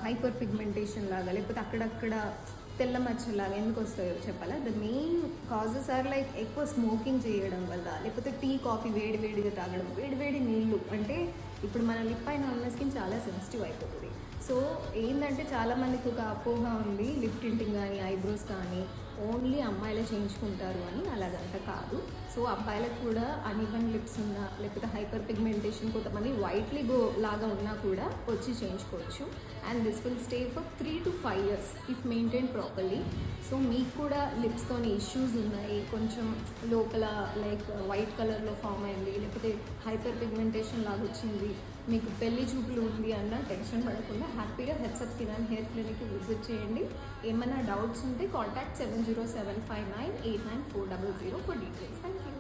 Hyper pigmentation లాగా, లేకపోతే అక్కడక్కడ తెల్ల మచ్చలాగా ఎందుకు వస్తాయో చెప్పాలా? The main causes are like ఎక్కువ స్మోకింగ్ చేయడం వల్ల, లేకపోతే టీ కాఫీ వేడిగా తాగడం, వేడి నీళ్ళు. అంటే ఇప్పుడు మన లిప్ పైన ఉన్న స్కిన్ చాలా సెన్సిటివ్ అయిపోతుంది. సో ఏంటంటే చాలామందికి ఒక అపోహ ఉంది, లిప్ టింటింగ్ కానీ ఐబ్రోస్ కానీ ఓన్లీ అమ్మాయిలే చేయించుకుంటారు అని. అలాగంత కాదు. సో అబ్బాయిలకు కూడా అన్ఈవెన్ లిప్స్ ఉన్నా, లేకపోతే హైపర్ పిగ్మెంటేషన్, కొంతమంది వైట్లీ గో లాగా ఉన్నా కూడా వచ్చి చేయించుకోవచ్చు. And this will stay for 3 to 5 years if maintain properly. So మీకు కూడా లిప్స్తోని ఇష్యూస్ ఉన్నాయి, కొంచెం లోపల లైక్ వైట్ కలర్లో ఫామ్ అయింది, లేకపోతే హైపర్ పిగ్మెంటేషన్ లాగా వచ్చింది, మీకు పెళ్లి చూపులు ఉంది అన్న టెన్షన్ పడకుండా హ్యాపీగా హెడ్సప్ స్కిన్ అండ్ హెయిర్ క్లినిక్కి విజిట్ చేయండి. ఏమైనా డౌట్స్ ఉంటే contact 7075989400 for details. Thank you.